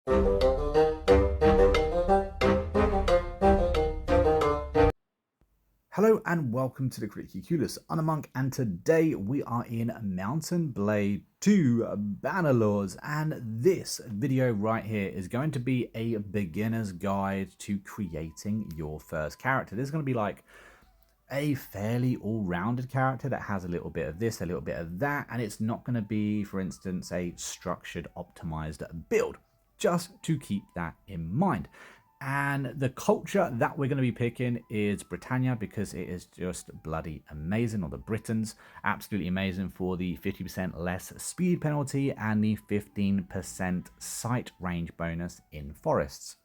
Hello and welcome to the Critically Clueless. I'm a monk, and today we are in Mountain Blade 2 Bannerlords, and this video right here is going to be a beginner's guide to creating your first character. This is going to be like a fairly all-rounded character that has a little bit of this, a little bit of that, and it's not going to be, for instance, a structured, optimized build, just to keep that in mind. And the culture that we're going to be picking is Britannia, because it is just bloody amazing, or the Britons, absolutely amazing for the 50% less speed penalty and the 15% sight range bonus in forests.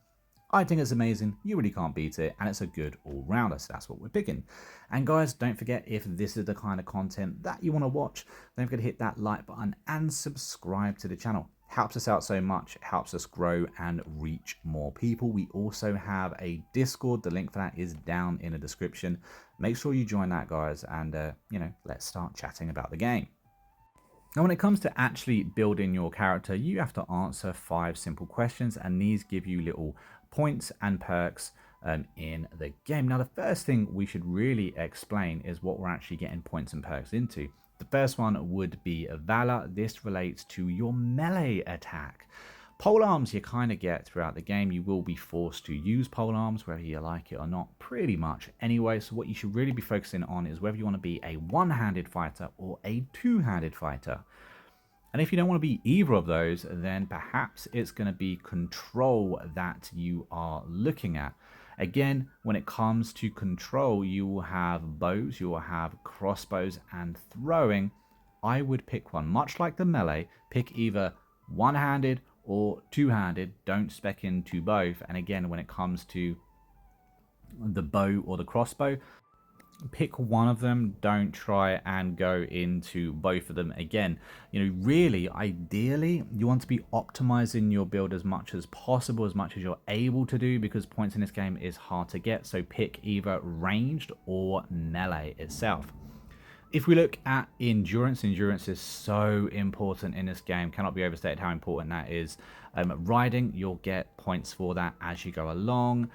I think it's amazing, you really can't beat it, and it's a good all-rounder, so that's what we're picking. And guys, don't forget, if this is the kind of content that you want to watch, don't forget to hit that like button and subscribe to the channel. Helps us out so much, it helps us grow and reach more people. We also have a Discord, the link for that is down in the description. Make sure you join that, guys, and let's start chatting about the game. Now, when it comes to actually building your character, you have to answer 5 simple questions, and these give you little points and perks in the game. Now, the first thing we should really explain is what we're actually getting points and perks into. The first one would be Valor. This relates to your melee attack. Polearms you kind of get throughout the game. You will be forced to use polearms, whether you like it or not, pretty much anyway. So what you should really be focusing on is whether you want to be a one-handed fighter or a two-handed fighter. And if you don't want to be either of those, then perhaps it's going to be control that you are looking at. Again, when it comes to control, you will have bows, you will have crossbows, and throwing. I would pick one. Much like the melee, pick either one-handed or two-handed. Don't spec into both. And again, when it comes to the bow or the crossbow, pick one of them. Don't try and go into both of them. Again, really, ideally, you want to be optimizing your build as much as possible, as much as you're able to do, because points in this game is hard to get. So pick either ranged or melee itself. If we look at endurance, endurance is so important in this game. Cannot be overstated how important that is. Riding, you'll get points for that as you go along.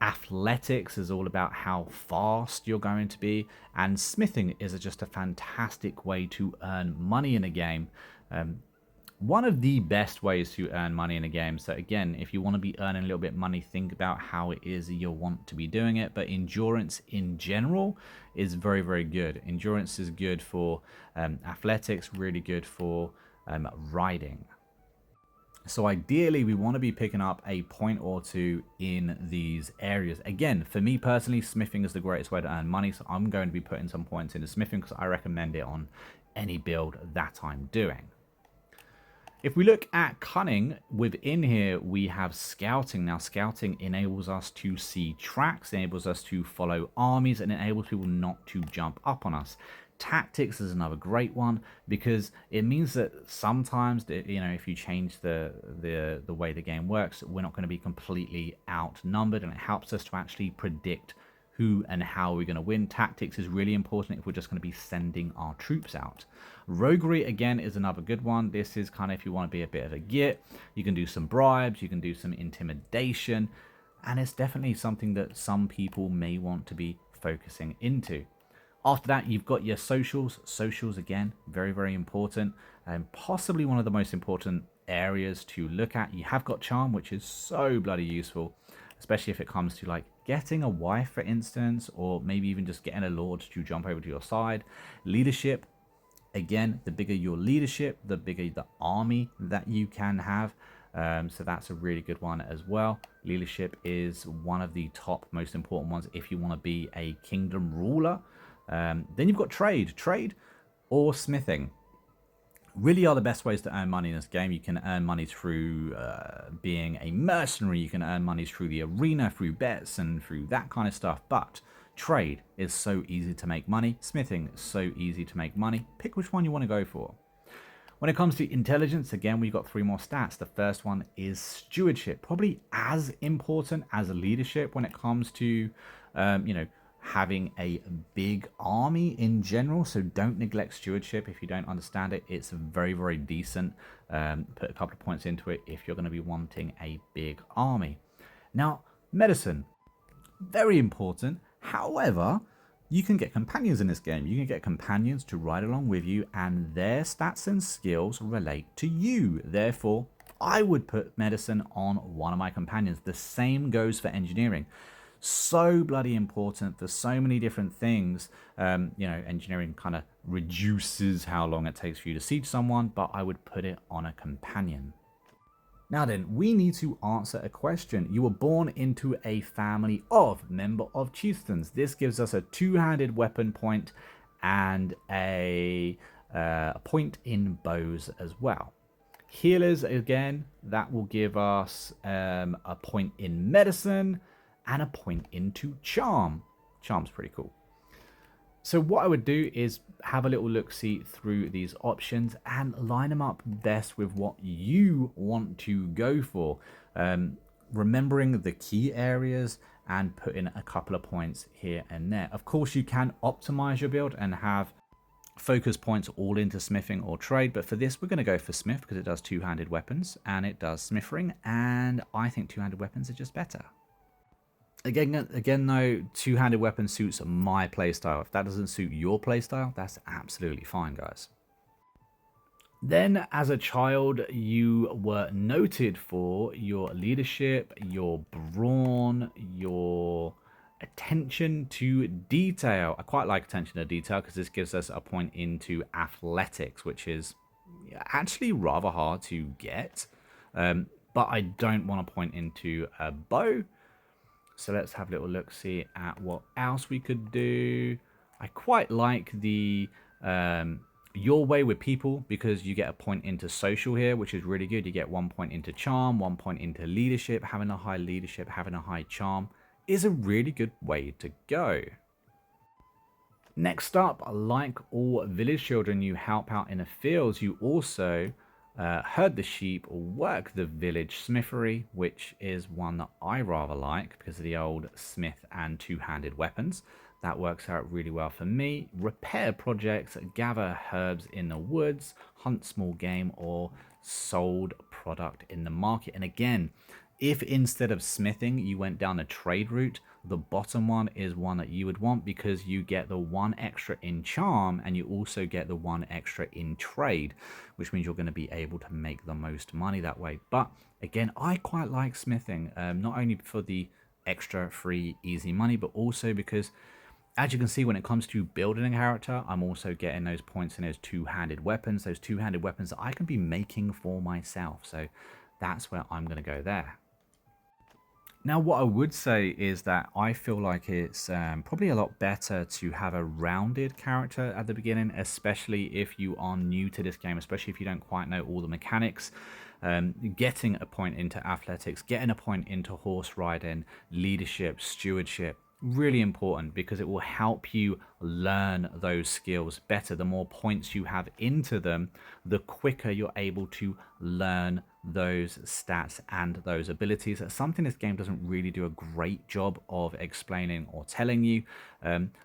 Athletics is all about how fast you're going to be, and smithing is just a fantastic way to earn money in a game. One of the best ways to earn money in a game. So again, if you want to be earning a little bit of money, think about how it is you'll want to be doing it. But endurance in general is very, very good. Endurance is good for athletics, really good for riding. So ideally, we want to be picking up a point or two in these areas. Again, for me personally, smithing is the greatest way to earn money. So I'm going to be putting some points into smithing because I recommend it on any build that I'm doing. If we look at cunning, within here we have scouting. Now, scouting enables us to see tracks, enables us to follow armies, and enables people not to jump up on us. Tactics is another great one, because it means that sometimes, if you change the way the game works, we're not going to be completely outnumbered, and it helps us to actually predict who and how we're going to win. Tactics is really important if we're just going to be sending our troops out. Roguery, again, is another good one. This is kind of if you want to be a bit of a git. You can do some bribes, you can do some intimidation, and it's definitely something that some people may want to be focusing into. After that, you've got your socials. Socials, again, very, very important, and possibly one of the most important areas to look at. You have got charm, which is so bloody useful, especially if it comes to like getting a wife, for instance, or maybe even just getting a lord to jump over to your side. Leadership, again, the bigger your leadership, the bigger the army that you can have. So that's a really good one as well. Leadership is one of the top most important ones if you want to be a kingdom ruler. Then you've got trade or smithing. Really are the best ways to earn money in this game. You can earn money through being a mercenary. You can earn money through the arena, through bets, and through that kind of stuff. But trade is so easy to make money. Smithing is so easy to make money. Pick which one you want to go for. When it comes to intelligence, again, we've got 3 more stats. The first one is stewardship, probably as important as leadership when it comes to, having a big army in general, so don't neglect stewardship. If you don't understand it, it's very, very decent. Put a couple of points into it if you're going to be wanting a big army. Now, medicine, very important. However, you can get companions in this game. You can get companions to ride along with you, and their stats and skills relate to you. Therefore, I would put medicine on one of my companions. The same goes for engineering. So bloody important for so many different things. Engineering kind of reduces how long it takes for you to siege someone, but I would put it on a companion. Now then, we need to answer a question. You were born into a family of member of chieftains. This gives us a two-handed weapon point and a point in bows as well. Healers, again, that will give us a point in medicine and a point into charm. Charm's pretty cool. So what I would do is have a little look-see through these options and line them up best with what you want to go for. Remembering the key areas and put in a couple of points here and there. Of course, you can optimize your build and have focus points all into smithing or trade, but for this we're going to go for smith because it does two-handed weapons and it does smithing, and I think two-handed weapons are just better. Again though, two-handed weapon suits my playstyle. If that doesn't suit your playstyle, that's absolutely fine, guys. Then, as a child, you were noted for your leadership, your brawn, your attention to detail. I quite like attention to detail because this gives us a point into athletics, which is actually rather hard to get. But I don't want to point into a bow. So let's have a little look, see at what else we could do. I quite like the your way with people because you get a point into social here, which is really good. You get 1 point into charm, 1 point into leadership. Having a high leadership, having a high charm is a really good way to go. Next up, like all village children, you help out in the fields. You also herd the sheep or work the village smithery, which is one that I rather like because of the old smith and two-handed weapons. That works out really well for me. Repair projects, gather herbs in the woods, hunt small game, or sold product in the market. And again, if instead of smithing you went down a trade route, the bottom one is one that you would want because you get the 1 extra in charm and you also get the 1 extra in trade, which means you're going to be able to make the most money that way. But again, I quite like smithing, not only for the extra free easy money, but also because, as you can see, when it comes to building a character, I'm also getting those points in those two-handed weapons that I can be making for myself. So that's where I'm going to go there. Now, what I would say is that I feel like it's probably a lot better to have a rounded character at the beginning, especially if you are new to this game, especially if you don't quite know all the mechanics. Getting a point into athletics, getting a point into horse riding, leadership, stewardship, really important because it will help you learn those skills better. The more points you have into them, the quicker you're able to learn those stats and those abilities. That's something this game doesn't really do a great job of explaining or telling you.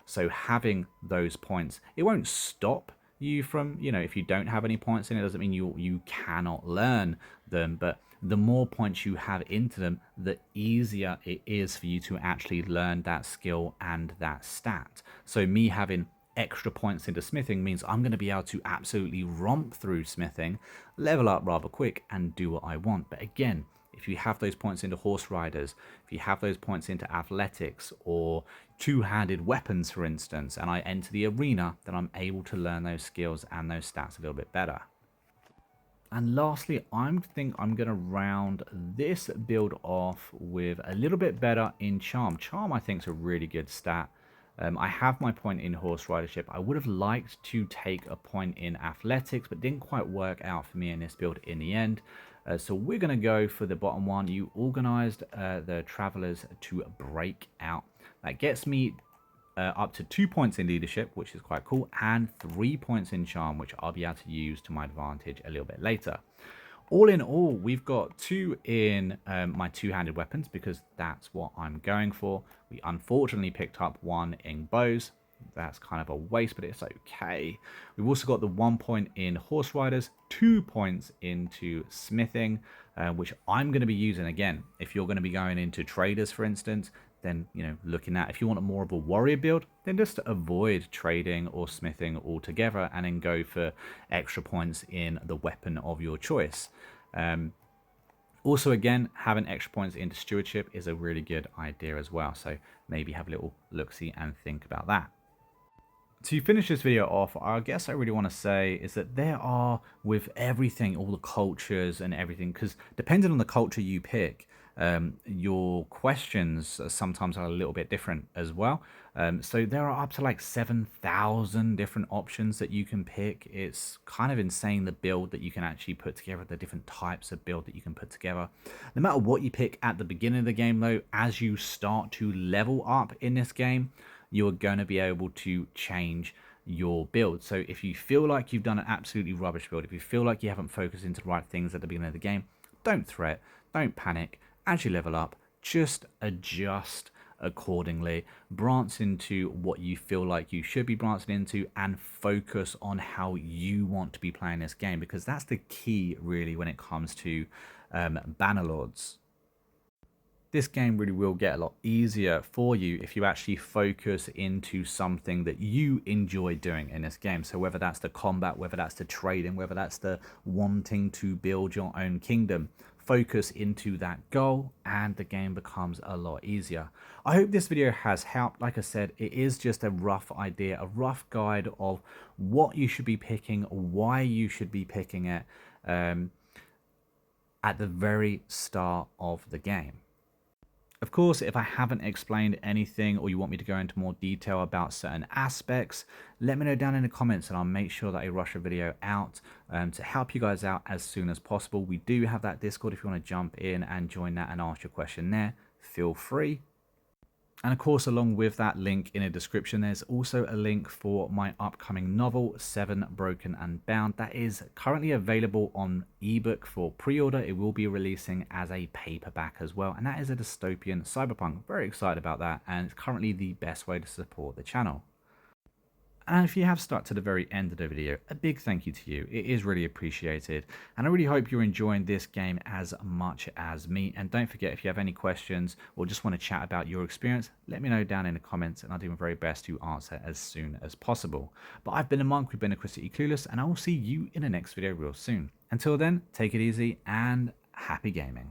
So having those points, it won't stop you from, if you don't have any points in it, doesn't mean you cannot learn them, but the more points you have into them, the easier it is for you to actually learn that skill and that stat. So me having extra points into smithing means I'm going to be able to absolutely romp through smithing, level up rather quick, and do what I want. But again, if you have those points into horse riders, if you have those points into athletics or two-handed weapons, for instance, and I enter the arena, then I'm able to learn those skills and those stats a little bit better. And lastly, I think I'm going to round this build off with a little bit better in charm. Charm, I think, is a really good stat. I have my point in horse ridership. I would have liked to take a point in athletics, but didn't quite work out for me in this build in the end. So we're going to go for the bottom one. You organized the travelers to break out. That gets me up to 2 points in leadership, which is quite cool, and 3 points in charm, which I'll be able to use to my advantage a little bit later. All in all, we've got 2 in my two-handed weapons because that's what I'm going for. We unfortunately picked up 1 in bows. That's kind of a waste, but it's okay. We've also got the 1 point in horse riders, 2 points into smithing, which I'm going to be using again. If you're going to be going into traders, for instance, then, you know, looking at if you want more of a warrior build, then just avoid trading or smithing altogether and then go for extra points in the weapon of your choice. Also, again, having extra points into stewardship is a really good idea as well. So maybe have a little look-see and think about that. To finish this video off, I guess I really want to say is that there are, with everything, all the cultures and everything, because depending on the culture you pick, your questions sometimes are a little bit different as well. So there are up to like 7,000 different options that you can pick. It's kind of insane, the build that you can actually put together, the different types of build that you can put together. No matter what you pick at the beginning of the game though, as you start to level up in this game, you're going to be able to change your build. So if you feel like you've done an absolutely rubbish build, if you feel like you haven't focused into the right things at the beginning of the game, don't fret, don't panic. As you level up, just adjust accordingly, branch into what you feel like you should be branching into, and focus on how you want to be playing this game, because that's the key really when it comes to Bannerlords. This game really will get a lot easier for you if you actually focus into something that you enjoy doing in this game. So whether that's the combat, whether that's the trading, whether that's the wanting to build your own kingdom, focus into that goal and the game becomes a lot easier. I hope this video has helped. Like I said, it is just a rough idea, a rough guide of what you should be picking, why you should be picking it at the very start of the game. Of course, if I haven't explained anything or you want me to go into more detail about certain aspects, let me know down in the comments and I'll make sure that I rush a video out to help you guys out as soon as possible. We do have that Discord if you want to jump in and join that and ask your question there. Feel free. And of course, along with that link in the description, there's also a link for my upcoming novel, 7 Broken and Bound. That is currently available on ebook for pre-order. It will be releasing as a paperback as well. And that is a dystopian cyberpunk. Very excited about that. And it's currently the best way to support the channel. And if you have stuck to the very end of the video, a big thank you to you. It is really appreciated. And I really hope you're enjoying this game as much as me. And don't forget, if you have any questions or just want to chat about your experience, let me know down in the comments and I'll do my very best to answer as soon as possible. But I've been a monk, we've been a Critically Clueless, and I will see you in the next video real soon. Until then, take it easy and happy gaming.